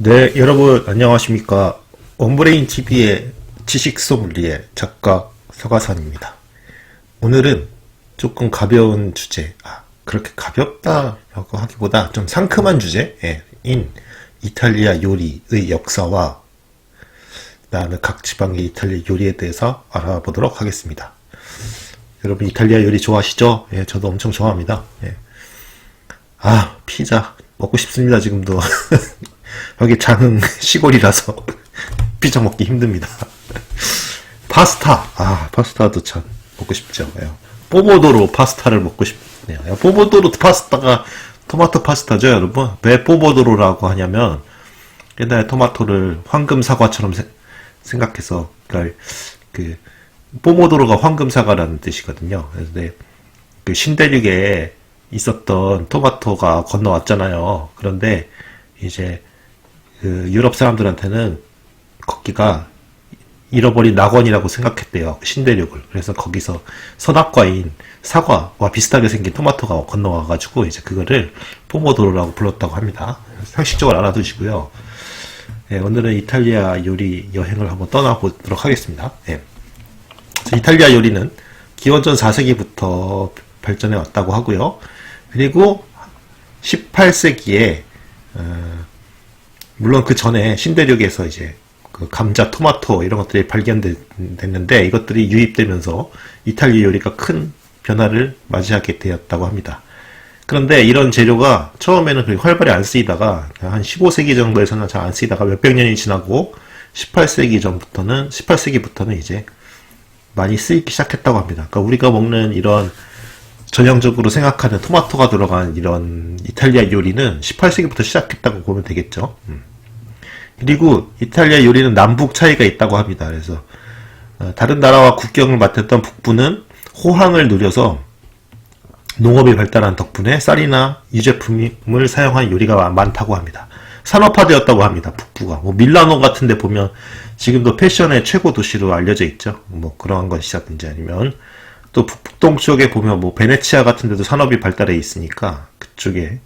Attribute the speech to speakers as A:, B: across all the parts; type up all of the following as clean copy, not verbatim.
A: 네, 여러분 안녕하십니까? 원브레인 TV의 지식 소믈리에 작가 서가산입니다. 오늘은 조금 가벼운 주제, 그렇게 가볍다라고 하기보다 좀 상큼한 주제인 이탈리아 요리의 역사와 그다음에 각 지방의 이탈리아 요리에 대해서 알아보도록 하겠습니다. 여러분 이탈리아 요리 좋아하시죠? 예, 저도 엄청 좋아합니다. 예. 피자 먹고 싶습니다, 지금도. 여기 장흥 시골이라서 피자 먹기 힘듭니다. 파스타도 참 먹고 싶죠. 예. 뽀보도로 파스타를 먹고 싶네요. 뽀보도로 파스타가 토마토 파스타죠, 여러분. 왜 뽀보도로라고 하냐면 옛날에 토마토를 황금 사과처럼 생각해서, 그러니까 그 뽀모도로가 황금 사과라는 뜻이거든요. 그런데 그 신대륙에 있었던 토마토가 건너왔잖아요. 그런데 이제 그 유럽 사람들한테는 거기가 잃어버린 낙원이라고 생각했대요. 신대륙을. 그래서 거기서 선악과인 사과와 비슷하게 생긴 토마토가 건너와가지고 이제 그거를 포모도로라고 불렀다고 합니다. 상식적으로 알아두시고요. 네, 오늘은 이탈리아 요리 여행을 한번 떠나보도록 하겠습니다. 네. 이탈리아 요리는 기원전 4세기부터 발전해 왔다고 하고요. 그리고 18세기에 물론 그 전에 신대륙에서 이제 그 감자, 토마토 이런 것들이 발견됐는데 이것들이 유입되면서 이탈리아 요리가 큰 변화를 맞이하게 되었다고 합니다. 그런데 이런 재료가 처음에는 그렇게 활발히 안 쓰이다가 한 15세기 정도에서는 잘 안 쓰이다가 몇백 년이 지나고 18세기부터는 이제 많이 쓰이기 시작했다고 합니다. 그러니까 우리가 먹는 이런 전형적으로 생각하는 토마토가 들어간 이런 이탈리아 요리는 18세기부터 시작했다고 보면 되겠죠. 그리고 이탈리아 요리는 남북 차이가 있다고 합니다. 그래서 다른 나라와 국경을 맞댔던 북부는 호황을 누려서 농업이 발달한 덕분에 쌀이나 유제품을 사용한 요리가 많다고 합니다. 산업화되었다고 합니다. 북부가. 뭐 밀라노 같은 데 보면 지금도 패션의 최고 도시로 알려져 있죠. 뭐 그러한 것이라든지 아니면 또 북동쪽에 보면 뭐 베네치아 같은 데도 산업이 발달해 있으니까 그쪽에.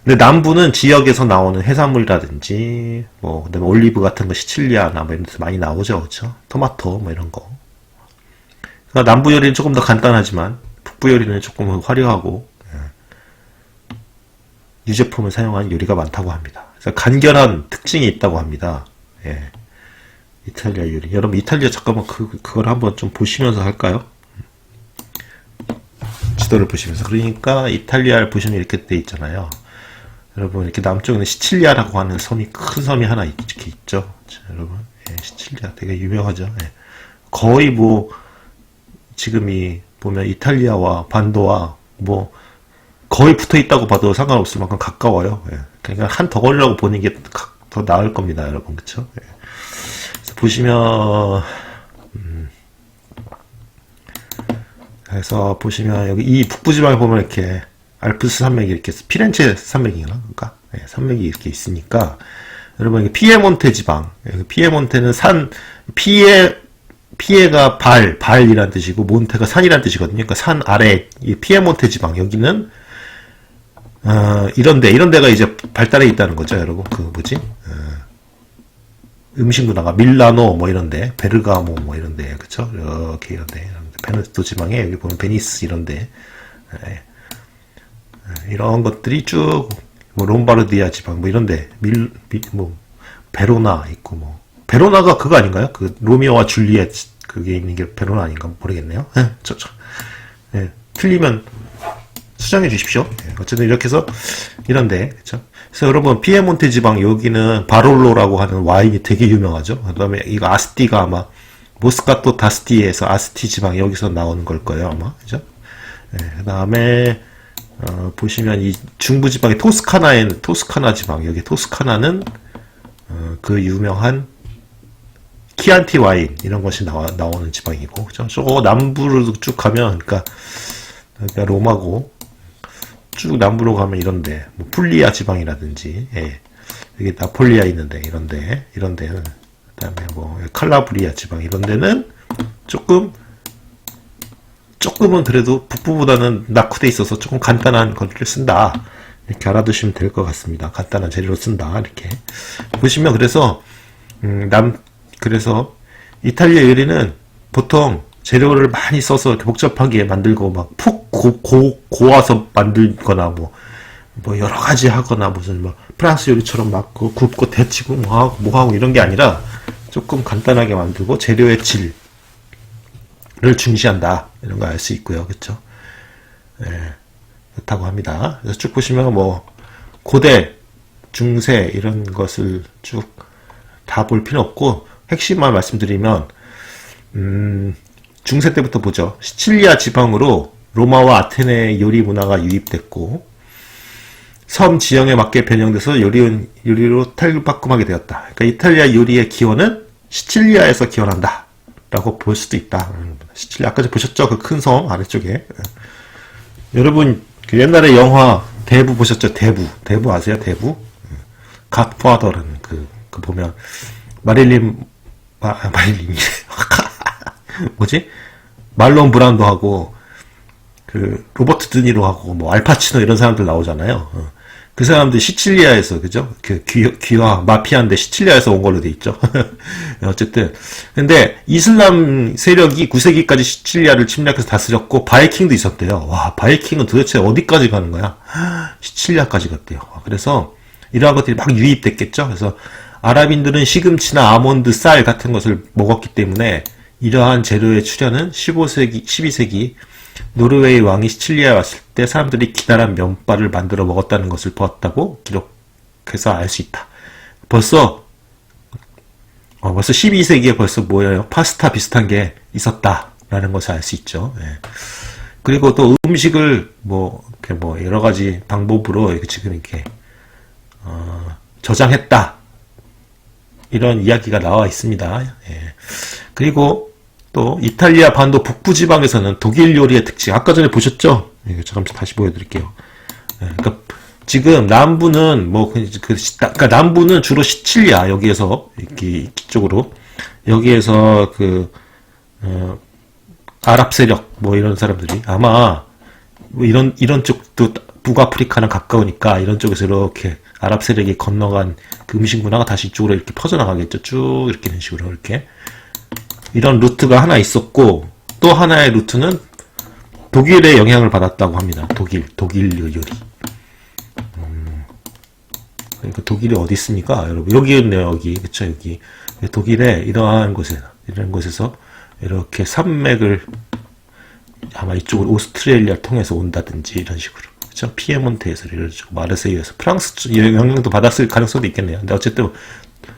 A: 근데 남부는 지역에서 나오는 해산물이라든지 뭐 그다음에 올리브 같은 거 시칠리아나 뭐 이런 데서 많이 나오죠. 그렇죠? 토마토 뭐 이런 거. 그러니까 남부 요리는 조금 더 간단하지만 북부 요리는 조금 화려하고 유제품을 사용한 요리가 많다고 합니다. 그래서 간결한 특징이 있다고 합니다. 예. 이탈리아 요리. 여러분 이탈리아 잠깐만 그걸 한번 좀 보시면서 할까요? 지도를 보시면서. 그러니까 이탈리아를 보시면 이렇게 돼 있잖아요. 여러분 이렇게 남쪽에는 시칠리아라고 하는 섬이 큰 섬이 하나 이렇게 있죠. 자, 여러분 시칠리아 되게 유명하죠. 예. 거의 뭐 지금이 보면 이탈리아와 반도와 뭐 거의 붙어 있다고 봐도 상관없을 만큼 가까워요. 예. 그러니까 한 덩어리라고 보는 게 더 나을 겁니다, 여러분. 그렇죠? 예. 그래서 보시면 여기 이 북부지방에 보면 이렇게 알프스 산맥이 이렇게 피렌체 산맥인가? 그러니까 네, 산맥이 이렇게 있으니까 여러분 이게 피에몬테 지방. 피에몬테는 피에가 발이란 뜻이고 몬테가 산이란 뜻이거든요. 그러니까 산 아래 이 피에몬테 지방 여기는 이런 데가 이제 발달해 있다는 거죠, 여러분. 그 뭐지? 음식 문화가 밀라노 뭐 이런데 베르가모 뭐 이런데 그쵸? 이렇게 이런데 베네토 지방에 여기 보면 베니스 이런데 이런 것들이 쭉 뭐 롬바르디아 지방 뭐 이런데 뭐 베로나 있고 뭐 베로나가 그거 아닌가요? 그 로미오와 줄리엣 그게 있는 게 베로나 아닌가 모르겠네요. 틀리면 수정해 주십시오. 어쨌든 이렇게 해서 이런데 그쵸? 그래서 여러분 피에몬테 지방 여기는 바롤로라고 하는 와인이 되게 유명하죠. 그다음에 이거 아스티가 아마 모스카토 다스티에서 아스티 지방 여기서 나오는 걸 거예요 아마. 그죠? 그다음에 보시면 이 중부 지방의 토스카나 지방 여기 토스카나는 그 유명한 키안티 와인 이런 것이 나오는 지방이고 그죠? 저 남부로 쭉 가면 그러니까 로마고 쭉 남부로 가면 이런데 뭐 풀리아 지방이라든지 여기 나폴리아 있는데 이런데는 그다음에 뭐 칼라브리아 지방 이런 데는 조금은 그래도 북부보다는 낙후돼 있어서 조금 간단한 거를 쓴다. 이렇게 알아두시면 될 것 같습니다. 간단한 재료로 쓴다. 이렇게 보시면 그래서 그래서 이탈리아 요리는 보통 재료를 많이 써서 이렇게 복잡하게 만들고 막 푹 고와서 만들거나 뭐 여러 가지 하거나 무슨 뭐 프랑스 요리처럼 막 굽고 데치고 뭐 하고 이런 게 아니라 조금 간단하게 만들고 재료의 질을 중시한다. 이런 거 알 수 있고요. 그렇죠? 예, 그렇다고 합니다. 그래서 쭉 보시면 뭐 고대, 중세 이런 것을 쭉 다 볼 필요 없고 핵심만 말씀드리면 중세 때부터 보죠. 시칠리아 지방으로 로마와 아테네의 요리 문화가 유입됐고 섬 지형에 맞게 변형돼서 요리로 탈바꿈하게 되었다. 그러니까 이탈리아 요리의 기원은 시칠리아에서 기원한다 라고 볼 수도 있다. 시칠리아 아까 보셨죠? 그 큰 섬 아래쪽에. 여러분 그 옛날에 영화 대부 보셨죠? 대부 아세요? 대부? 갓파더라는 그 보면 마릴린 뭐지? 말론 브란도하고 그 로버트 드니로하고 뭐 알파치노 이런 사람들 나오잖아요. 그 사람들 시칠리아에서 그죠? 그 귀화 마피아인데 시칠리아에서 온 걸로 돼 있죠. 어쨌든 근데 이슬람 세력이 9세기까지 시칠리아를 침략해서 다스렸고 바이킹도 있었대요. 와, 바이킹은 도대체 어디까지 가는 거야? 시칠리아까지 갔대요. 그래서 이러한 것들이 막 유입됐겠죠. 그래서 아랍인들은 시금치나 아몬드, 쌀 같은 것을 먹었기 때문에 이러한 재료의 출현은 15세기, 12세기 노르웨이 왕이 시칠리아에 왔을 때 사람들이 기다란 면발을 만들어 먹었다는 것을 보았다고 기록해서 알 수 있다. 벌써 12세기에 벌써 뭐예요? 파스타 비슷한 게 있었다라는 것을 알 수 있죠. 예. 그리고 또 음식을 여러 가지 방법으로 지금 이렇게 저장했다. 이런 이야기가 나와 있습니다. 예. 그리고 또 이탈리아 반도 북부 지방에서는 독일 요리의 특징 아까 전에 보셨죠? 이거 잠깐 다시 보여드릴게요. 예. 그러니까 지금 남부는 그러니까 남부는 주로 시칠리아 여기에서 이쪽으로 여기에서 아랍 세력 이런 사람들이 아마 이런 쪽도 북아프리카랑 가까우니까 이런 쪽에서 이렇게 아랍 세력이 건너간 그 음식 문화가 다시 이쪽으로 이렇게 퍼져나가겠죠. 쭉 이렇게 이런 식으로 이렇게 이런 루트가 하나 있었고 또 하나의 루트는 독일의 영향을 받았다고 합니다. 독일 요리. 그러니까 독일이 어디 있습니까, 여러분? 여기 있네요. 여기 그쵸 여기 독일의 이런 곳에서 이렇게 산맥을 아마 이쪽으로 오스트레일리아 통해서 온다든지 이런 식으로. 그쵸? 피에몬테에서 이런 식으로 마르세유에서 프랑스 영향도 받았을 가능성도 있겠네요. 근데 어쨌든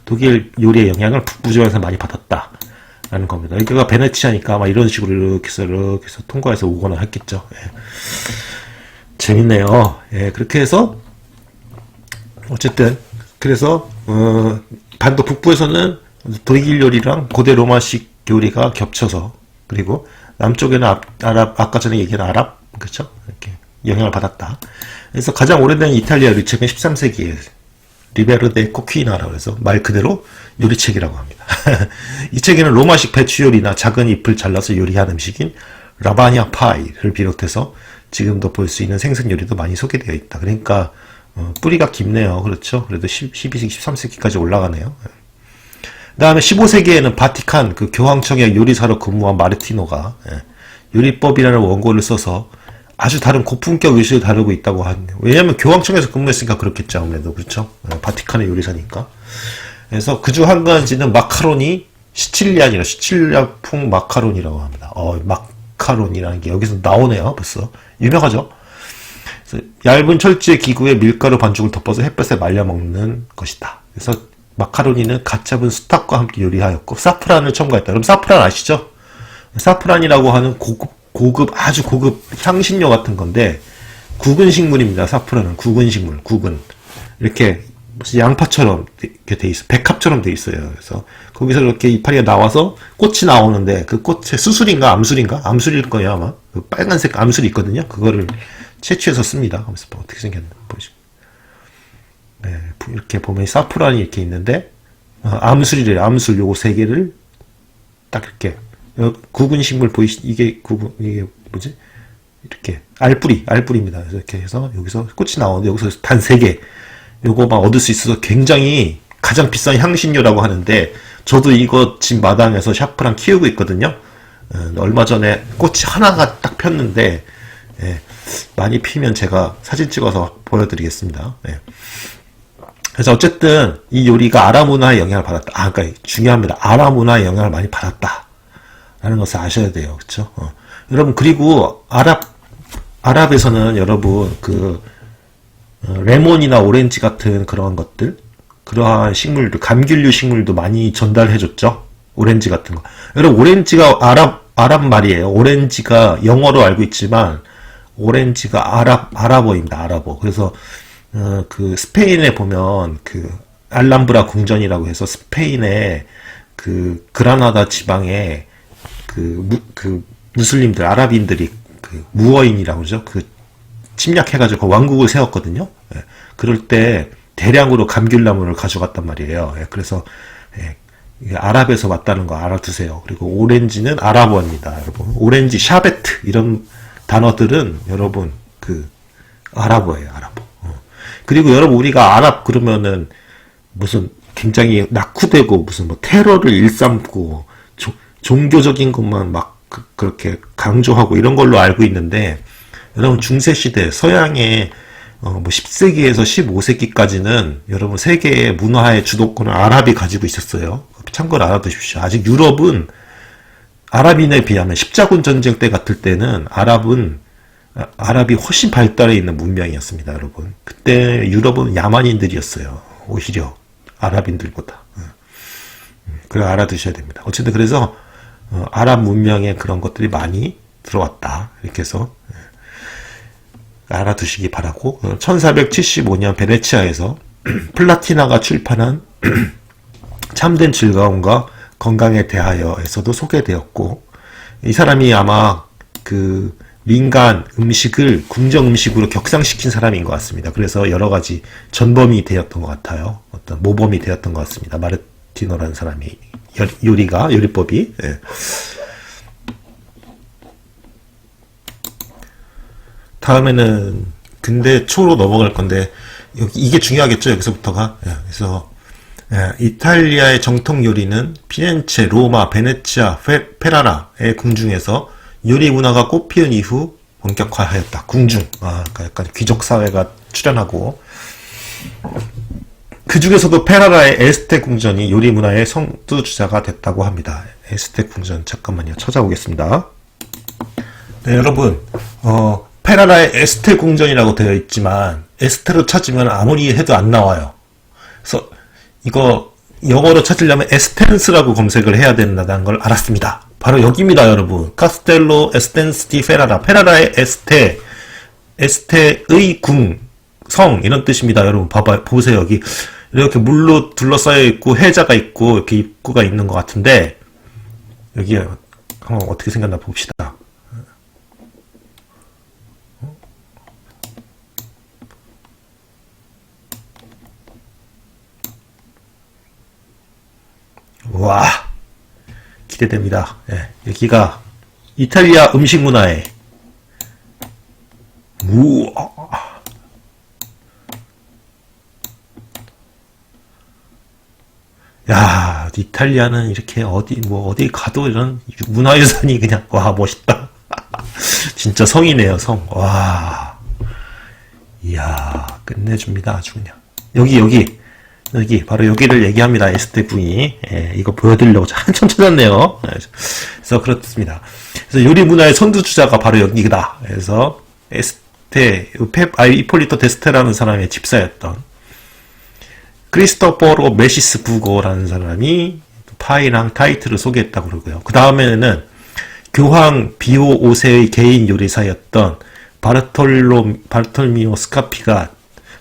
A: 독일 요리의 영향을 북부 지방에서 많이 받았다라는 겁니다. 여기가 베네치아니까 아마 이런 식으로 이렇게 해서 통과해서 오거나 했겠죠. 예. 재밌네요. 예, 그렇게 해서 어쨌든 그래서 반도 북부에서는 독일 요리랑 고대 로마식 요리가 겹쳐서 그리고 남쪽에는 아까 전에 얘기한 아랍 그렇죠? 이렇게 영향을 받았다. 그래서 가장 오래된 이탈리아 요리책은 13세기에 리베로 데 코퀴나라고 해서 말 그대로 요리책이라고 합니다. 이 책에는 로마식 배추 요리나 작은 잎을 잘라서 요리한 음식인 라바냐 파이를 비롯해서 지금도 볼 수 있는 생선 요리도 많이 소개되어 있다. 그러니까 뿌리가 깊네요. 그렇죠? 그래도 12세기, 13세기까지 올라가네요. 그 다음에 15세기에는 바티칸 그 교황청의 요리사로 근무한 마르티노가 요리법이라는 원고를 써서 아주 다른 고품격 의식을 다루고 있다고 하네요. 왜냐하면 교황청에서 근무했으니까 그렇겠죠. 아무래도 그렇죠. 바티칸의 요리사니까. 그래서 그 중 한 가지는 마카로니 시칠리안이라 시칠리아풍 마카로니라고 합니다. 마카로니라는 게 여기서 나오네요. 벌써 유명하죠. 얇은 철제 기구에 밀가루 반죽을 덮어서 햇볕에 말려 먹는 것이다. 그래서 마카로니는 갓 잡은 수탉과 함께 요리하였고 사프란을 첨가했다. 그럼 사프란 아시죠? 사프란이라고 하는 아주 고급 향신료 같은 건데 구근 식물입니다. 사프란은 구근 식물, 구근 이렇게 무슨 양파처럼 이렇게 돼 있어, 백합처럼 돼 있어요. 그래서 거기서 이렇게 이파리가 나와서 꽃이 나오는데 그 꽃에 수술인가 암술일 거예요 아마. 그 빨간색 암술이 있거든요. 그거를 채취해서 씁니다. 그래서 어떻게 생겼나 보시죠. 네, 이렇게 보면 사프란이 이렇게 있는데 암술이래요. 암술 요거 세 개를 딱 이렇게 구근 식물 이게 뭐지? 이렇게 알뿌리입니다. 그래서 이렇게 해서 여기서 꽃이 나오는데 여기서 단 3개 요거 막 얻을 수 있어서 굉장히 가장 비싼 향신료라고 하는데 저도 이거 집 마당에서 샤프랑 키우고 있거든요. 얼마 전에 꽃이 하나가 딱 폈는데 예, 많이 피면 제가 사진 찍어서 보여드리겠습니다. 예. 그래서 어쨌든 이 요리가 아랍 문화의 영향을 받았다. 그러니까 중요합니다. 아랍 문화의 영향을 많이 받았다라는 것을 아셔야 돼요. 그렇죠? 여러분 그리고 아랍에서는 여러분 레몬이나 오렌지 같은 그런 것들, 그러한 식물들, 감귤류 식물도 많이 전달해줬죠. 오렌지 같은 거. 여러분 오렌지가 아랍 말이에요. 오렌지가 영어로 알고 있지만 오렌지가 아랍어입니다. 아랍어. 그래서 스페인에 보면 알람브라 궁전이라고 해서 스페인의 그라나다 지방에 무슬림들, 아랍인들이 무어인이라고 그러죠. 침략해가지고 왕국을 세웠거든요. 예, 그럴 때 대량으로 감귤나무를 가져갔단 말이에요. 예, 그래서 이게 아랍에서 왔다는 거 알아두세요. 그리고 오렌지는 아랍어입니다, 여러분. 오렌지, 샤베트 이런 단어들은 여러분 아랍어예요, 아랍어. 그리고 여러분 우리가 아랍 그러면은 무슨 굉장히 낙후되고 무슨 뭐 테러를 일삼고 종교적인 것만 막 그렇게 강조하고 이런 걸로 알고 있는데 여러분 중세시대 서양의 뭐 10세기에서 15세기까지는 여러분 세계의 문화의 주도권을 아랍이 가지고 있었어요. 참고로 알아두십시오. 아직 유럽은 아랍인에 비하면 십자군 전쟁 때 같을 때는 아랍이 훨씬 발달해 있는 문명이었습니다, 여러분. 그때 유럽은 야만인들이었어요. 오히려 아랍인들보다. 그걸 알아두셔야 됩니다. 어쨌든 그래서 아랍 문명에 그런 것들이 많이 들어왔다. 이렇게 해서 알아두시기 바라고 1475년 베네치아에서 플라티나가 출판한 참된 즐거움과 건강에 대하여에서도 소개되었고 이 사람이 아마 민간 음식을 궁정 음식으로 격상시킨 사람인 것 같습니다. 그래서 여러 가지 전범이 되었던 것 같아요. 어떤 모범이 되었던 것 같습니다. 마르티노라는 사람이 요리법이. 예. 다음에는 근대 초로 넘어갈 건데 이게 중요하겠죠, 여기서부터가. 예, 그래서 이탈리아의 정통 요리는 피렌체, 로마, 베네치아, 페라라의 궁중에서 요리 문화가 꽃피운 이후 본격화하였다. 궁중. 그러니까 약간 귀족 사회가 출현하고 그 중에서도 페라라의 에스테 궁전이 요리 문화의 선두주자가 됐다고 합니다. 에스테 궁전 잠깐만요, 찾아보겠습니다. 네, 여러분 페라라의 에스테 궁전이라고 되어 있지만 에스테로 찾으면 아무리 해도 안 나와요. 그래서 이거 영어로 찾으려면 에스텐스라고 검색을 해야 된다는 걸 알았습니다. 바로 여기입니다, 여러분. 카스텔로 에스텐스 디 페라라. 페라라의 에스테의 궁, 성 이런 뜻입니다. 여러분 보세요. 여기 이렇게 물로 둘러싸여 있고 해자가 있고 이렇게 입구가 있는 것 같은데 여기 한번 어떻게 생겼나 봅시다. 와, 기대됩니다. 예, 여기가 이탈리아 음식 문화의 야, 이탈리아는 이렇게 어디 가도 이런 문화유산이 그냥 와, 멋있다. 진짜 성이네요, 성. 와, 이야, 끝내줍니다, 아주 그냥. 여기 바로 여기를 얘기합니다. 에스테 궁이. 이거 보여드리려고 한참 찾았네요. 그래서 그렇습니다. 그래서 요리 문화의 선두주자가 바로 여기다. 그래서 에스테 이폴리토 데스테라는 사람의 집사였던 크리스토포로 메시스 부고라는 사람이 파이랑 타이트를 소개했다고 그러고요. 그 다음에는 교황 비오 5세의 개인 요리사였던 바르톨미오 스카피가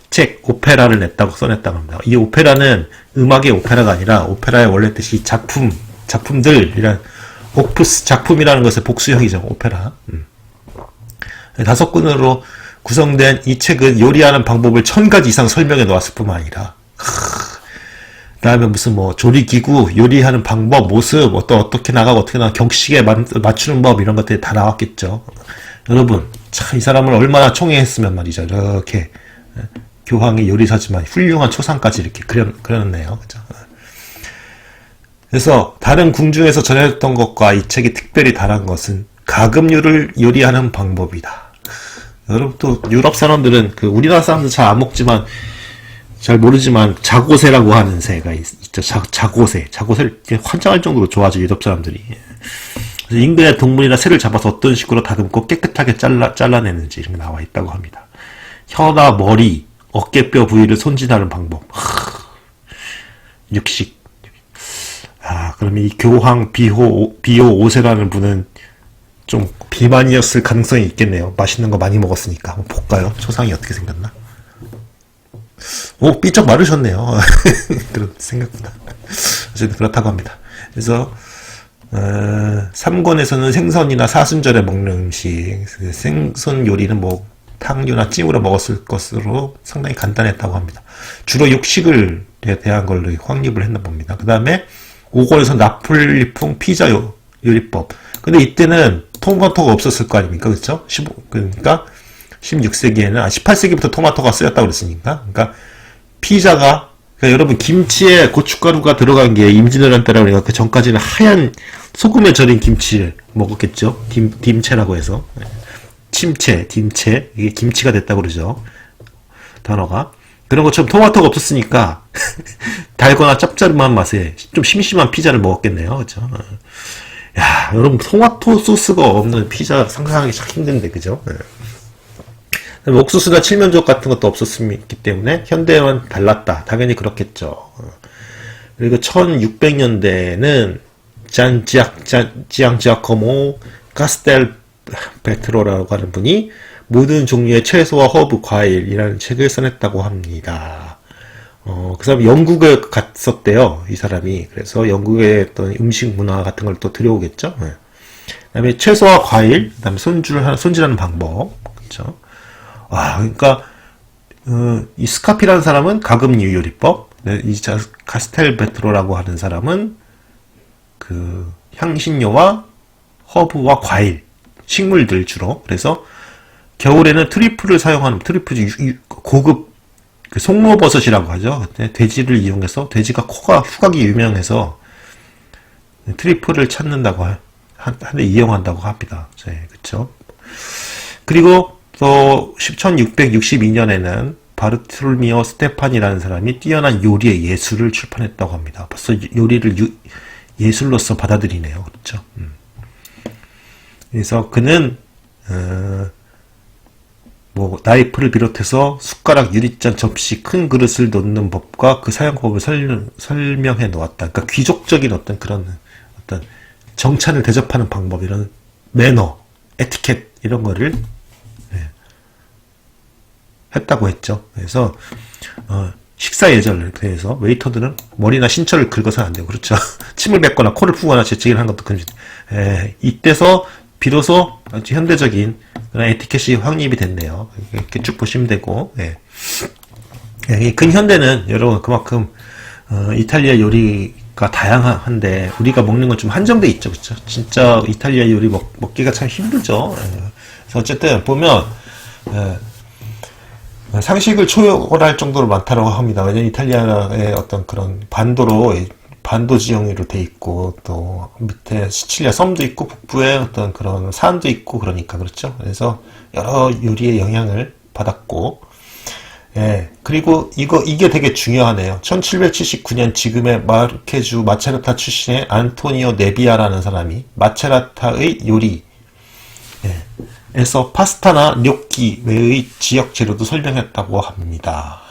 A: 책 오페라를 냈다고 써냈다고 합니다. 이 오페라는 음악의 오페라가 아니라 오페라의 원래 뜻이 작품들이란 오프스 작품이라는 것의 복수형이죠. 오페라. 5권으로 구성된 이 책은 요리하는 방법을 1000가지 이상 설명해 놓았을 뿐만 아니라 그 다음에 무슨 조리기구, 요리하는 방법, 모습, 어떻게 나가고 어떻게 격식에 맞추는 법 이런 것들이 다 나왔겠죠. 여러분, 참 이 사람을 얼마나 총애했으면 말이죠. 이렇게 교황의 요리사지만 훌륭한 초상까지 이렇게 그려놨네요. 그죠? 그래서 다른 궁중에서 전해졌던 것과 이 책이 특별히 다른 것은 가금류를 요리하는 방법이다. 여러분, 또 유럽 사람들은 우리나라 사람들 잘 안 먹지만 잘 모르지만 자고새라고 하는 새가 있죠. 자고새를 환장할 정도로 좋아하죠, 유럽 사람들이. 그래서 인근의 동물이나 새를 잡아서 어떤 식으로 다듬고 깨끗하게 잘라내는지 이런 게 나와 있다고 합니다. 혀나 머리, 어깨뼈 부위를 손질하는 방법. 육식. 그러면 이 교황 비호 5세라는 분은 좀 비만이었을 가능성이 있겠네요. 맛있는 거 많이 먹었으니까. 한번 볼까요? 초상이 어떻게 생겼나? 오, 삐쩍 마르셨네요. 그런 생각보다. 어쨌든 그렇다고 합니다. 그래서 3권에서는 생선이나 사순절에 먹는 음식, 생선 요리는 뭐 탕류나 찜으로 먹었을 것으로 상당히 간단했다고 합니다. 주로 육식을 대한 걸로 확립을 했나 봅니다. 그 다음에 5권에서 나폴리풍 피자 요리법. 근데 이때는 토마토가 없었을 거 아닙니까? 그렇죠? 그러니까 16세기에는 18세기부터 토마토가 쓰였다고 그랬으니까. 그러니까 피자가, 그러니까 여러분, 김치에 고춧가루가 들어간 게 임진왜란 때라고 그러니까 그 전까지는 하얀 소금에 절인 김치를 먹었겠죠? 딤채라고 해서. 딤채. 이게 김치가 됐다고 그러죠. 단어가. 그런 것처럼 토마토가 없었으니까 달거나 짭짤한 맛에 좀 심심한 피자를 먹었겠네요. 그죠? 야, 여러분, 토마토 소스가 없는 피자 상상하기 참 힘든데, 그죠? 옥수수나 칠면조 같은 것도 없었기 때문에 현대와는 달랐다. 당연히 그렇겠죠. 그리고 1600년대에는 지앙지아코모 카스텔 베트로라고 하는 분이 모든 종류의 채소와 허브, 과일이라는 책을 써냈다고 합니다. 그 사람이 영국에 갔었대요. 이 사람이. 그래서 영국의 어떤 음식 문화 같은 걸 또 들여오겠죠. 그 다음에 채소와 과일, 그 다음에 손질하는 방법. 그렇죠. 그러니까, 이 스카피라는 사람은 가금류 요리법, 이 카스텔 베트로라고 하는 사람은 향신료와 허브와 과일, 식물들 주로. 그래서 겨울에는 트리플을 사용하는, 고급 송로버섯이라고 하죠. 돼지를 이용해서, 돼지가 후각이 유명해서 트리플을 찾는다고 하는데 이용한다고 합니다. 네, 그쵸. 그리고 또 1662년에는 바르톨미오 스테판이라는 사람이 뛰어난 요리의 예술을 출판했다고 합니다. 벌써 요리를 예술로서 받아들이네요. 그렇죠. 그래서 그는 나이프를 비롯해서 숟가락, 유리잔, 접시, 큰 그릇을 놓는 법과 그 사용법을 설명해 놓았다. 그러니까 귀족적인 어떤 정찬을 대접하는 방법, 이런 매너, 에티켓 이런 거를 했다고 했죠. 그래서 식사 예절에 대해서 웨이터들은 머리나 신체를 긁어서는 안 되고, 그렇죠. 침을 뱉거나 코를 푸거나 재채기를 하는 것도 이때서 비로소 아주 현대적인 그런 에티켓이 확립이 됐네요. 이렇게 쭉 보시면 되고, 근현대는 여러분 그만큼 이탈리아 요리가 다양한데 우리가 먹는 건 좀 한정돼 있죠, 그렇죠. 진짜 이탈리아 요리 먹기가 참 힘들죠. 그래서 어쨌든 보면 상식을 초월할 정도로 많다고 합니다. 왜냐면 이탈리아의 어떤 그런 반도 지형으로 돼 있고, 또 밑에 시칠리아 섬도 있고, 북부에 어떤 그런 산도 있고, 그러니까 그렇죠. 그래서 여러 요리의 영향을 받았고, 그리고 이게 되게 중요하네요. 1779년 지금의 마르케주 마체라타 출신의 안토니오 네비아라는 사람이 마체라타의 요리, 에서 파스타나 뇨끼 외의 지역 재료도 설명했다고 합니다.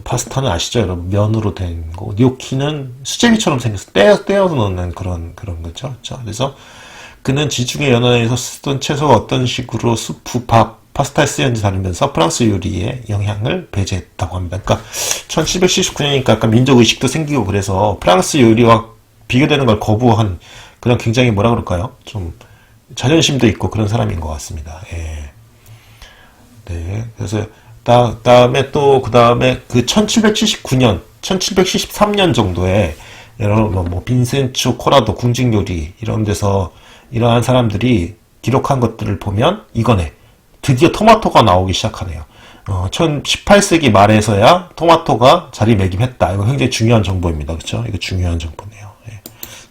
A: 파스타는 아시죠, 여러분? 면으로 된 거. 뇨끼는 수제비처럼 생겨서 떼어서 넣는 그런 거죠. 그렇죠? 그래서 그는 지중해 연안에서 쓰던 채소가 어떤 식으로 수프, 밥, 파스타에 쓰였는지 다루면서 프랑스 요리에 영향을 배제했다고 합니다. 그러니까 1779년이니까 약간 민족 의식도 생기고, 그래서 프랑스 요리와 비교되는 걸 거부한 그런 굉장히 뭐라 그럴까요? 좀 자존심도 있고 그런 사람인 것 같습니다. 네. 그래서 그 다음에 그 1779년, 1773년 정도에 여러 빈센초 코라도 궁중요리 이런 데서 이러한 사람들이 기록한 것들을 보면 이거네. 드디어 토마토가 나오기 시작하네요. 18세기 말에서야 토마토가 자리매김했다. 이거 굉장히 중요한 정보입니다. 그렇죠? 이거 중요한 정보네요. 예.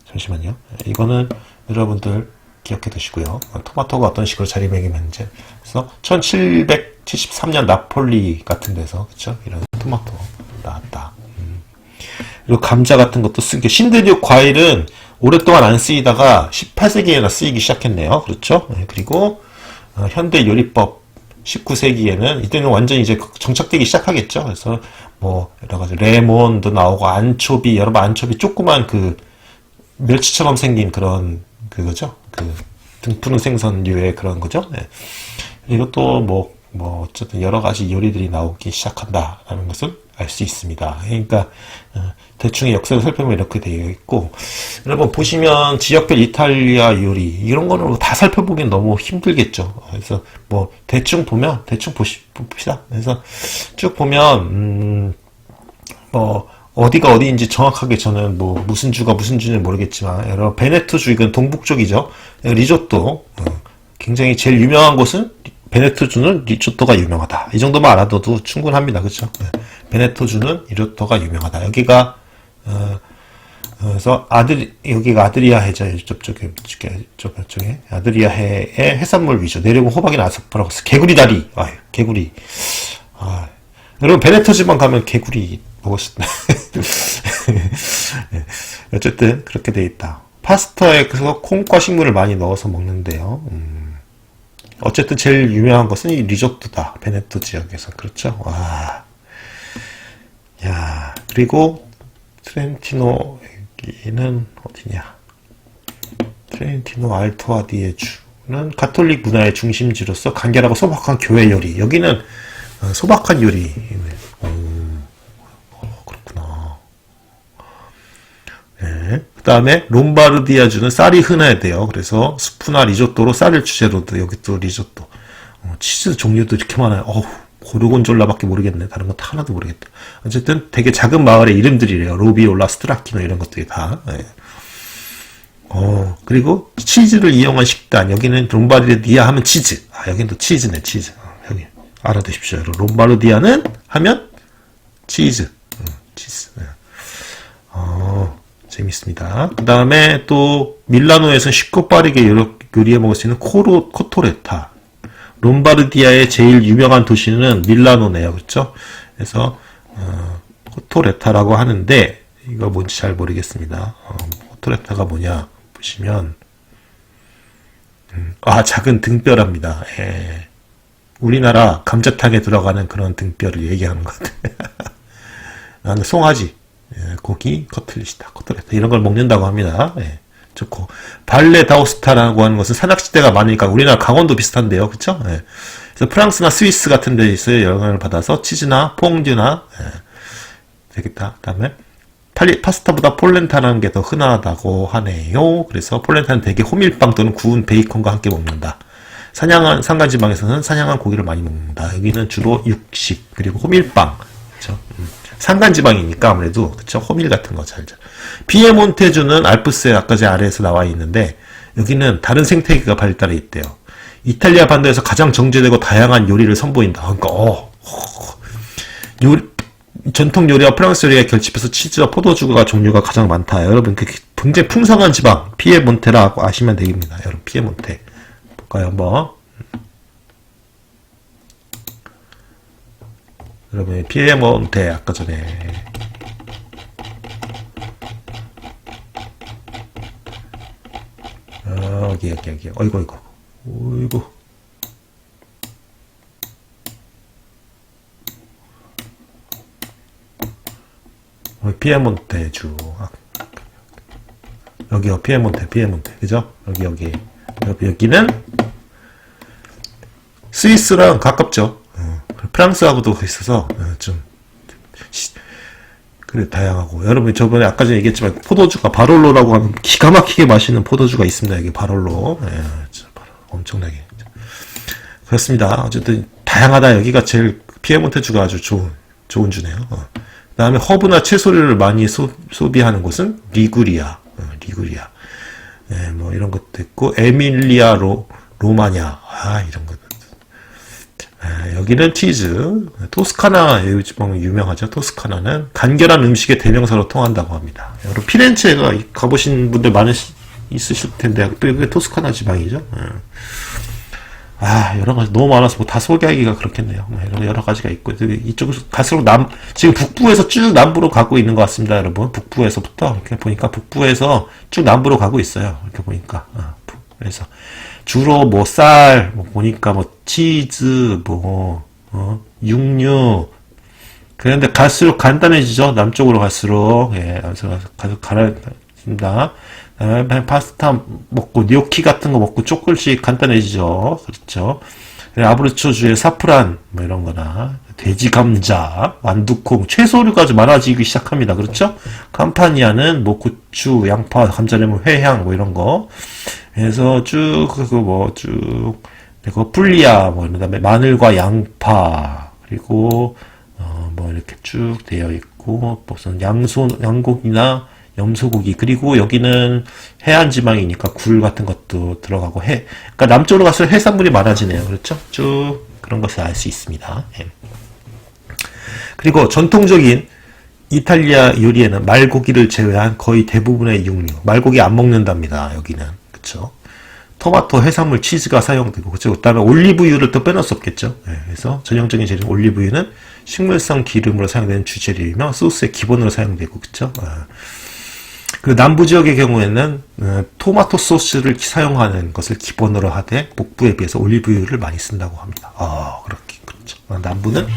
A: 잠시만요. 이거는 여러분들 기억해 두시고요. 토마토가 어떤 식으로 자리매김했는지. 그래서 1773년 나폴리 같은 데서 그렇죠? 이런 토마토 나왔다. 그리고 감자 같은 것도 쓰기. 신대륙 과일은 오랫동안 안 쓰이다가 18세기에나 쓰이기 시작했네요. 그렇죠? 네, 그리고 현대 요리법 19세기에는 이때는 완전히 이제 정착되기 시작하겠죠. 그래서 뭐 여러 가지 레몬도 나오고 안초비, 여러분 안초비 조그만 그 멸치처럼 생긴 그런 그거죠. 그 등푸른 생선류의 그런 거죠. 네. 그리고 또 뭐 어쨌든 여러 가지 요리들이 나오기 시작한다라는 것을 알 수 있습니다. 그러니까 대충의 역사를 살펴보면 이렇게 되어 있고, 여러분 보시면 지역별 이탈리아 요리 이런 거는 다 살펴보기엔 너무 힘들겠죠. 그래서 뭐 대충 봅시다. 그래서 쭉 보면 뭐 어디가 어디인지 정확하게 저는 뭐 무슨 주가 무슨 주는 모르겠지만, 여러분 베네토주, 이건 동북쪽이죠. 리조또 굉장히 제일 유명한 곳은 베네토주는 리조또가 유명하다. 이 정도만 알아둬도 충분합니다. 그렇죠? 베네토주는 리조또가 유명하다. 여기가 그래서 여기가 아드리아해죠. 저쪽에 아드리아해의 해산물 위주. 내려오면 호박이나 아스파라거스, 개구리 다리. 개구리. 여러분 베네토주만 가면 개구리 먹었을 어쨌든 그렇게 돼 있다. 파스타에 그래서 콩과 식물을 많이 넣어서 먹는데요. 어쨌든 제일 유명한 것은 이 리조또다. 베네토 지역에서. 그렇죠? 와. 야, 그리고 트렌티노, 여기는 어디냐? 트렌티노 알토 아디에주는 가톨릭 문화의 중심지로서 간결하고 소박한 교회 요리. 여기는 소박한 요리. 그렇구나. 네. 그 다음에 롬바르디아주는 쌀이 흔해야 돼요. 그래서 수프나 리조또로 쌀을 주재로, 여기 또 리조또. 치즈 종류도 이렇게 많아요. 고르곤졸라밖에 모르겠네. 다른 건 하나도 모르겠다. 어쨌든 되게 작은 마을의 이름들이래요. 로비올라, 스트라키노 이런 것들이 다. 네. 그리고 치즈를 이용한 식단. 여기는 롬바르디아 하면 치즈. 여긴 또 치즈네, 치즈. 여기 알아두십시오. 롬바르디아는 하면 치즈. 치즈. 네. 재밌습니다. 그 다음에 또 밀라노에서 쉽고 빠르게 요리해 먹을 수 있는 코토레타. 롬바르디아의 제일 유명한 도시는 밀라노네요. 그렇죠? 그래서 코토레타라고 하는데 이거 뭔지 잘 모르겠습니다. 코토레타가 뭐냐 보시면 작은 등뼈랍니다. 예. 우리나라 감자탕에 들어가는 그런 등뼈를 얘기하는 것 같아요. 송아지, 고기, 커틀릿이다. 코토레타 이런 걸 먹는다고 합니다. 예. 좋고, 발레 다우스타라고 하는 것은 산악지대가 많으니까 우리나라 강원도 비슷한데요. 그쵸? 예. 그래서 프랑스나 스위스 같은 데에서 영향을 받아서 치즈나 퐁듀나, 되겠다. 그 다음에 파스타보다 폴렌타라는 게 더 흔하다고 하네요. 그래서 폴렌타는 대개 호밀빵 또는 구운 베이컨과 함께 먹는다. 산간지방에서는 사냥한 고기를 많이 먹는다. 여기는 주로 육식, 그리고 호밀빵. 그쵸? 산간지방이니까 아무래도, 그쵸? 호밀 같은 거 잘. 피에몬테주는 알프스의 아까 제 아래에서 나와 있는데, 여기는 다른 생태계가 발달해 있대요. 이탈리아 반도에서 가장 정제되고 다양한 요리를 선보인다. 그러니까, 전통 요리와 프랑스 요리가 결집해서 치즈와 포도주가 종류가 가장 많다. 여러분, 굉장히 풍성한 지방, 피에몬테라고 아시면 되겠습니다. 여러분, 피에몬테. 볼까요, 한번? 여러분, 피에몬테, 아까 전에. 여기. 어이구. 피에몬테주. 여기요, 피에몬테. 그죠? 여기는 스위스랑 가깝죠. 프랑스하고도 있어서 그래, 다양하고. 여러분, 저번에 아까 전에 얘기했지만 포도주가 바롤로라고 하는 기가 막히게 맛있는 포도주가 있습니다. 여기 바롤로. 엄청나게. 그렇습니다. 어쨌든 다양하다. 여기가 제일 피에몬테주가 아주 좋은 주네요. 그 다음에 허브나 채소를 많이 소비하는 곳은 리구리아. 뭐 이런 것도 있고, 에밀리아 로마냐, 이런 거. 여기는 치즈. 토스카나 유명하죠. 토스카나는 간결한 음식의 대명사로 통한다고 합니다. 여러분 피렌체가 가보신 분들 있으실 텐데 또 이게 토스카나 지방이죠. 여러 가지 너무 많아서 뭐 다 소개하기가 그렇겠네요. 여러 가지가 있고 이쪽으로 갈수록 지금 북부에서 쭉 남부로 가고 있는 것 같습니다, 여러분. 북부에서부터 이렇게 보니까 북부에서 쭉 남부로 가고 있어요. 이렇게 보니까 그래서 주로 뭐 쌀, 보니까 치즈, 육류. 그런데 갈수록 간단해지죠. 남쪽으로 갈수록. 그래서 가라앉습니다. 그다음에 파스타 먹고 gnocchi 같은 거 먹고 조금씩 간단해지죠. 그렇죠. 아브루초주의 사프란 이런 거나 돼지 감자, 완두콩, 채소류가 좀 많아지기 시작합니다. 그렇죠? 캄파니아는 고추, 양파, 감자레몬, 회향 이런 거. 그래서 그리고 풀리아 그다음에 마늘과 양파 그리고 이렇게 쭉 되어 있고 무슨 양고기나 염소고기 그리고 여기는 해안 지방이니까 굴 같은 것도 들어가고 그러니까 남쪽으로 갈수록 해산물이 많아지네요. 그렇죠? 쭉 그런 것을 알 수 있습니다. 그리고 전통적인 이탈리아 요리에는 말고기를 제외한 거의 대부분의 육류, 말고기 안 먹는답니다. 여기는. 그렇죠? 토마토, 해산물, 치즈가 사용되고, 그렇죠? 그다음에 올리브유를 또 빼놓을 수 없겠죠. 그래서 전형적인 재료 올리브유는 식물성 기름으로 사용되는 주재료이며 소스의 기본으로 사용되고, 그렇죠? 그 남부 지역의 경우에는 토마토 소스를 사용하는 것을 기본으로 하되 북부에 비해서 올리브유를 많이 쓴다고 합니다. 그렇게 그렇죠. 남부는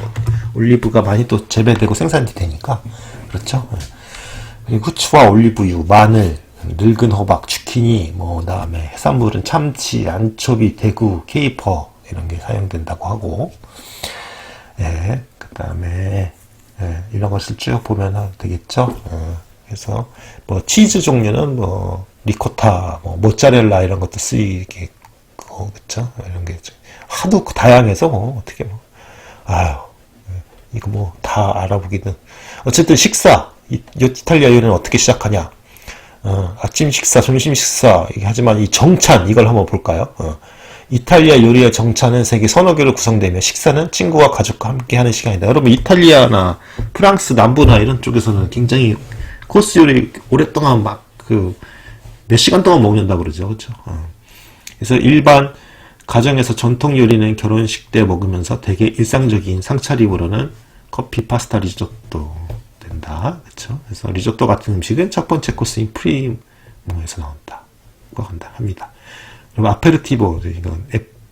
A: 올리브가 많이 또 재배되고 생산이 되니까 그렇죠. 그리고 후추와 올리브유, 마늘, 늙은 호박, 주키니, 그다음에 해산물은 참치, 안초비, 대구, 케이퍼 이런 게 사용된다고 하고, 그다음에 이런 것을 쭉 보면 되겠죠. 그래서 치즈 종류는 리코타, 모짜렐라 이런 것도 쓰이겠고, 그렇죠? 이런 게 하도 다양해서 어떻게 이거 다 알아보기는 어쨌든 식사 이탈리아 요리는 어떻게 시작하냐? 아침 식사, 점심 식사, 하지만 이 정찬, 이걸 한번 볼까요? 이탈리아 요리의 정찬은 세계 서너 개로 구성되며 식사는 친구와 가족과 함께 하는 시간이다. 여러분, 이탈리아나 프랑스 남부나 이런 쪽에서는 굉장히 코스 요리 오랫동안 몇 시간 동안 먹는다 그러죠. 그렇죠? 그래서 일반 가정에서 전통 요리는 결혼식 때 먹으면서 되게 일상적인 상차림으로는 커피, 파스타, 리조또 된다. 그렇죠? 그래서 리조또 같은 음식은 첫 번째 코스인 프리모에서 나온다. 합니다. 그리고 아페르티보, 이건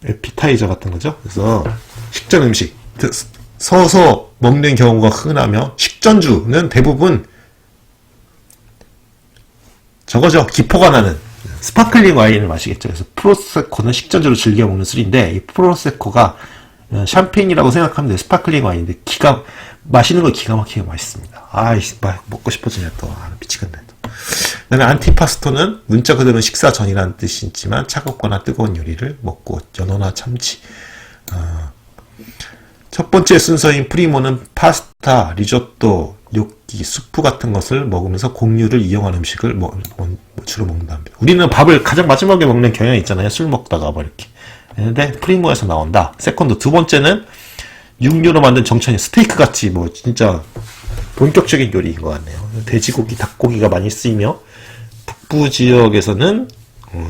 A: 에피타이저 같은 거죠. 그래서 식전 음식 서서 먹는 경우가 흔하며 식전주는 대부분 저거죠. 기포가 나는 스파클링 와인을 마시겠죠. 그래서 프로세코는 식전주로 즐겨 먹는 술인데 이 프로세코가 샴페인이라고 생각하면 돼요. 스파클링 와인인데 마시는 거 기가 막히게 맛있습니다. 먹고 싶어지네 또. 미치겠네 또. 그다음에 안티파스토는 문자 그대로 식사 전이라는 뜻이지만 차갑거나 뜨거운 요리를 먹고 연어나 참치. 첫 번째 순서인 프리모는 파스타, 리조또, 뇨끼, 수프 같은 것을 먹으면서 공유를 이용한 음식을 주로 먹는답니다. 우리는 밥을 가장 마지막에 먹는 경향이 있잖아요. 술 먹다가 이렇게. 근데 프리모에서 나온다. 세컨드, 두 번째는 육류로 만든 정찬이 스테이크 같이 진짜 본격적인 요리인 것 같네요. 돼지고기, 닭고기가 많이 쓰이며 북부 지역에서는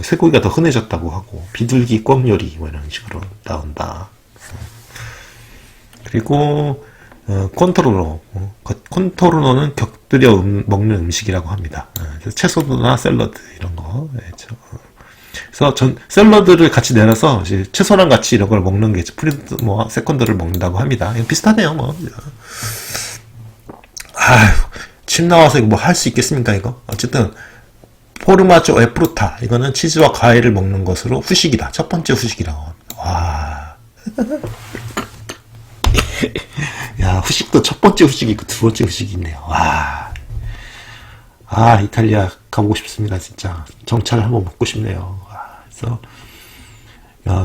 A: 쇠고기가 더 흔해졌다고 하고 비둘기 껌 요리 이런 식으로 나온다. 그리고 콘토르노는 곁들여 먹는 음식이라고 합니다. 그래서 채소나 샐러드 이런 거. 그래서 샐러드를 같이 내려서 채소랑 같이 이런 걸 먹는 게 세컨드를 먹는다고 합니다. 비슷하네요. 침 나와서 이거 할 수 있겠습니까 이거? 어쨌든 포르마조 에 프루타, 이거는 치즈와 과일을 먹는 것으로 후식이다. 첫 번째 후식이라고 합니다. 와. 야, 후식도 첫 번째 후식이 있고 두 번째 후식이 있네요. 와. 이탈리아 가보고 싶습니다, 진짜. 정찰을 한번 먹고 싶네요. 그래서,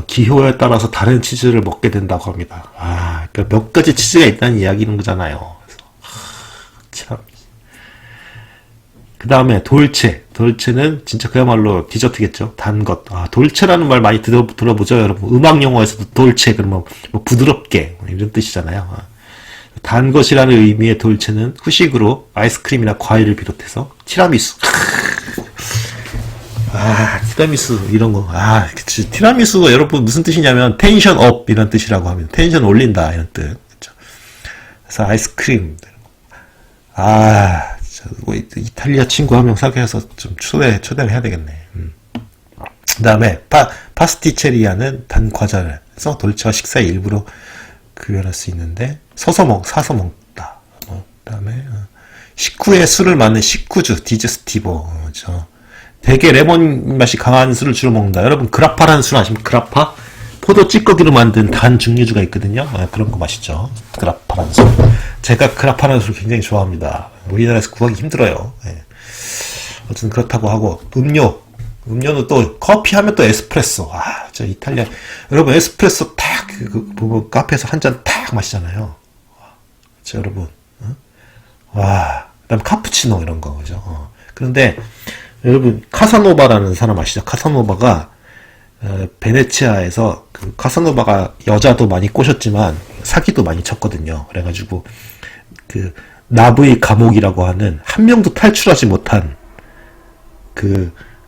A: 기호에 따라서 다른 치즈를 먹게 된다고 합니다. 그러니까 몇 가지 치즈가 있다는 이야기는 거잖아요. 그래서, 참. 그 다음에 돌체. 돌체는 진짜 그야말로 디저트겠죠. 단 것. 아, 돌체라는 말 많이 들어보죠, 여러분. 음악 용어에서도 돌체, 그러면 뭐 부드럽게, 이런 뜻이잖아요. 아, 단 것이라는 의미의 돌체는 후식으로 아이스크림이나 과일을 비롯해서 티라미수. 아, 티라미수, 이런 거. 아, 그치. 티라미수가 여러분 무슨 뜻이냐면, 텐션 업, 이런 뜻이라고 합니다. 텐션 올린다, 이런 뜻. 그쵸. 그래서 아이스크림. 아, 뭐 이탈리아 친구 한 명 사귀어서 좀 초대를 해야 되겠네. 그 다음에, 파스티체리아는 단 과자를 해서 돌체와 식사의 일부로 구별할 수 있는데, 사서 먹다. 그 다음에, 식후에 술을 마는 식후주, 디저스티보. 그죠. 되게 레몬 맛이 강한 술을 주로 먹는다. 여러분, 그라파라는 술 아십니까? 그라파? 포도 찌꺼기로 만든 단 증류주가 있거든요. 아, 그런 거 맛있죠. 그라파라는 술. 제가 그라파라는 술 굉장히 좋아합니다. 우리나라에서 구하기 힘들어요. 예. 어쨌든 그렇다고 하고, 음료는 또, 커피 하면 또 에스프레소. 아, 저 이탈리아. 여러분, 에스프레소 탁, 보면 카페에서 한 잔 탁 마시잖아요. 자, 여러분. 와, 그 다음에 카푸치노 이런 거, 그죠? 그런데, 여러분, 카사노바라는 사람 아시죠? 카사노바가, 베네치아에서, 카사노바가 여자도 많이 꼬셨지만, 사기도 많이 쳤거든요. 그래가지고, 나브의 감옥이라고 하는, 한 명도 탈출하지 못한,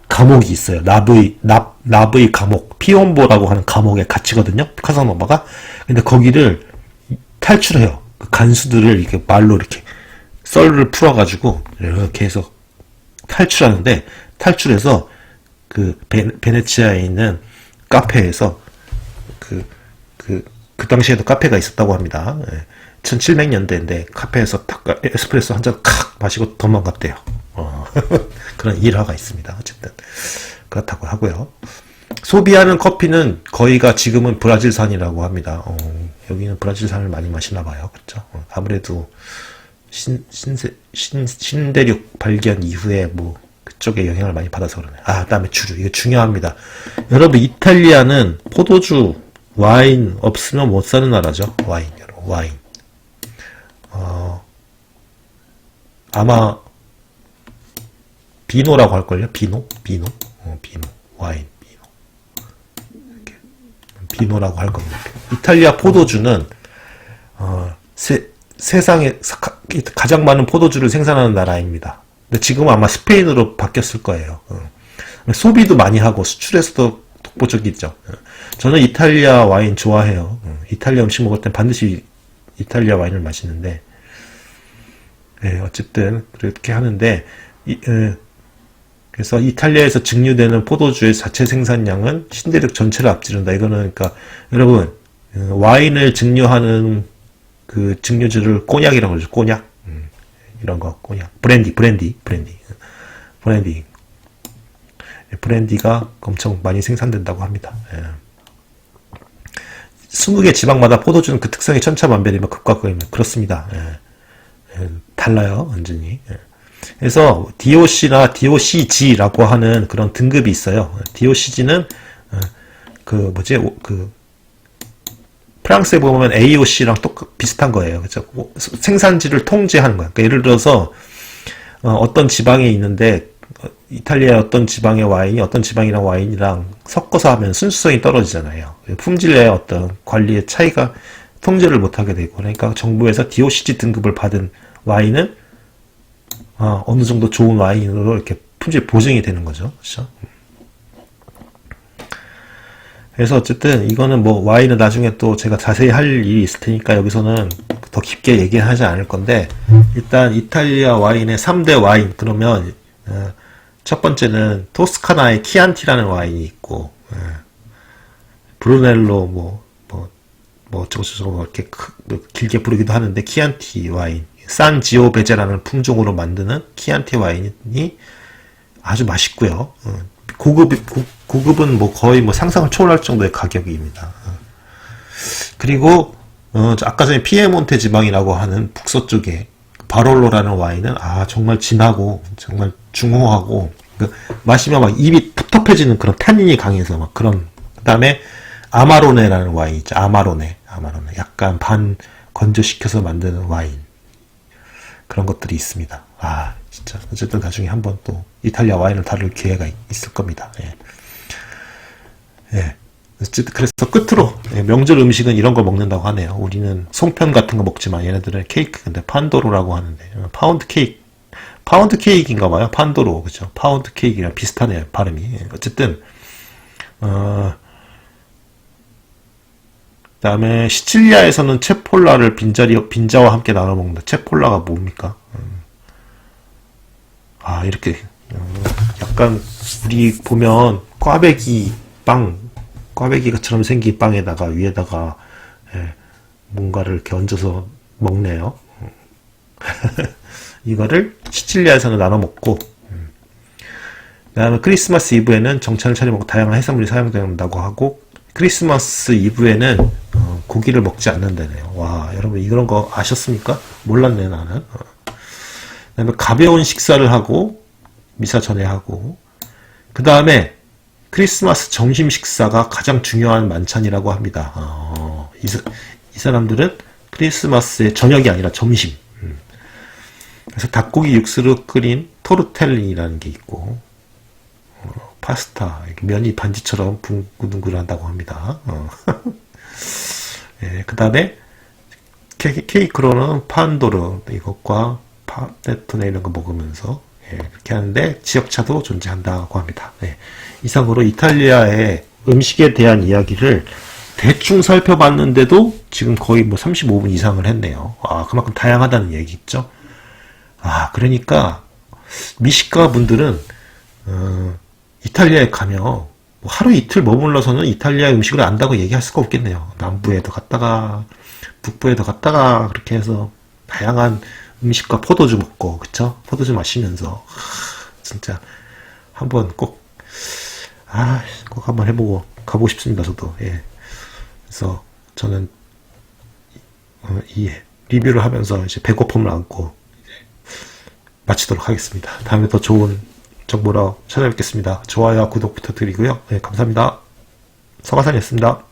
A: 감옥이 있어요. 나브의 감옥. 피온보라고 하는 감옥에 갇히거든요. 카사노바가. 근데 거기를 탈출해요. 그 간수들을 이렇게 말로 이렇게, 썰을 풀어가지고, 이렇게 해서 탈출하는데, 탈출해서, 베네치아에 있는 카페에서, 그 당시에도 카페가 있었다고 합니다. 1700년대인데, 카페에서 딱 에스프레소 한 잔 칵 마시고 도망갔대요. 그런 일화가 있습니다. 어쨌든. 그렇다고 하고요. 소비하는 커피는 거의가 지금은 브라질산이라고 합니다. 여기는 브라질산을 많이 마시나 봐요. 그렇죠? 아무래도, 신대륙 발견 이후에 뭐 그쪽에 영향을 많이 받아서 그러네. 아, 그다음에 주류. 이거 중요합니다. 여러분, 이탈리아는 포도주, 와인 없으면 못 사는 나라죠. 와인, 여러분, 와인. 아마 비노라고 할걸요? 비노, 와인, 이렇게. 비노라고 할 겁니다. 이탈리아 포도주는 세상에 가장 많은 포도주를 생산하는 나라입니다. 근데 지금은 아마 스페인으로 바뀌었을 거예요. 소비도 많이 하고 수출에서도 독보적이죠. 저는 이탈리아 와인 좋아해요. 이탈리아 음식 먹을 땐 반드시 이탈리아 와인을 마시는데, 어쨌든 그렇게 하는데, 그래서 이탈리아에서 증류되는 포도주의 자체 생산량은 신대륙 전체를 앞지른다. 이거는 그러니까 여러분, 와인을 증류하는 그 증류주를 꼬냑이라고 그러죠. 꼬냑. 이런 거, 꼬냑. 브랜디가 엄청 많이 생산된다고 합니다. 20개 지방마다 포도주는 그 특성이 천차만별이며 극과 극입니다. 그렇습니다. 달라요, 완전히. 그래서 DOC나 DOCG라고 하는 그런 등급이 있어요. DOCG는 프랑스에 보면 AOC랑 비슷한 거예요. 그죠? 생산지를 통제하는 거야. 그러니까 예를 들어서, 어떤 지방에 있는데, 이탈리아 어떤 지방의 와인이 어떤 지방이랑 와인이랑 섞어서 하면 순수성이 떨어지잖아요. 품질의 어떤 관리의 차이가 통제를 못하게 되고, 그러니까 정부에서 DOCG 등급을 받은 와인은, 어느 정도 좋은 와인으로 이렇게 품질 보증이 되는 거죠. 그렇죠? 그래서 어쨌든 이거는 뭐 와인은 나중에 또 제가 자세히 할 일이 있을 테니까 여기서는 더 깊게 얘기하지 않을 건데, 일단 이탈리아 와인의 3대 와인, 그러면 첫 번째는 토스카나의 키안티라는 와인이 있고, 브루넬로 어쩌고저쩌고 이렇게 길게 부르기도 하는데, 키안티 와인, 산지오베제라는 품종으로 만드는 키안티 와인이 아주 맛있고요. 고급은 뭐 거의 뭐 상상을 초월할 정도의 가격입니다. 그리고 아까 전에 피에몬테 지방이라고 하는 북서쪽에 바롤로라는 와인은 정말 진하고 정말 중후하고 마시면 막 입이 텁텁해지는 그런 탄닌이 강해서 막 그런. 그다음에 아마로네라는 와인 있죠. 아마로네 약간 반 건조시켜서 만드는 와인, 그런 것들이 있습니다. 진짜. 어쨌든 나중에 한번 또 이탈리아 와인을 다룰 기회가 있을 겁니다. 예. 예. 어쨌든 그래서 끝으로 명절 음식은 이런 거 먹는다고 하네요. 우리는 송편 같은 거 먹지만 얘네들은 케이크, 근데 판도로라고 하는데 파운드 케이크인가 봐요. 판도로, 그죠? 파운드 케이크랑 비슷하네요, 발음이. 예. 어쨌든 그다음에 시칠리아에서는 체폴라를 빈자와 함께 나눠 먹는다. 체폴라가 뭡니까? 이렇게 약간 우리 보면 꽈배기처럼 생긴 빵에다가 위에다가 뭔가를 이렇게 얹어서 먹네요. 이거를 시칠리아에서는 나눠 먹고, 그다음에 크리스마스 이브에는 정찬을 차려 먹고 다양한 해산물이 사용된다고 하고, 크리스마스 이브에는 고기를 먹지 않는다네요. 와, 여러분 이런 거 아셨습니까? 몰랐네 나는. 그다음에 가벼운 식사를 하고 미사 전에 하고, 그 다음에 크리스마스 점심 식사가 가장 중요한 만찬이라고 합니다. 이 사람들은 크리스마스의 저녁이 아니라 점심. 그래서 닭고기 육수로 끓인 토르텔리라는 게 있고, 파스타, 면이 반지처럼 둥글둥글한다고 합니다. 예, 그 다음에 케이크로는 판도르 이것과 파네토네 이런 거 먹으면서 그렇게 하는데 지역차도 존재한다고 합니다. 네. 이상으로 이탈리아의 음식에 대한 이야기를 대충 살펴봤는데도 지금 거의 뭐 35분 이상을 했네요. 그만큼 다양하다는 얘기죠. 그러니까 미식가 분들은 이탈리아에 가면 뭐 하루 이틀 머물러서는 이탈리아 음식을 안다고 얘기할 수가 없겠네요. 남부에도 갔다가 북부에도 갔다가 그렇게 해서 다양한 음식과 포도주 먹고, 그쵸? 포도주 마시면서 진짜 한번 꼭 한번 해보고 가보고 싶습니다. 저도. 예. 그래서 저는 이 리뷰를 하면서 이제 배고픔을 안고 마치도록 하겠습니다. 다음에 더 좋은 정보로 찾아뵙겠습니다. 좋아요와 구독 부탁드리고요. 네, 감사합니다. 서가산이었습니다.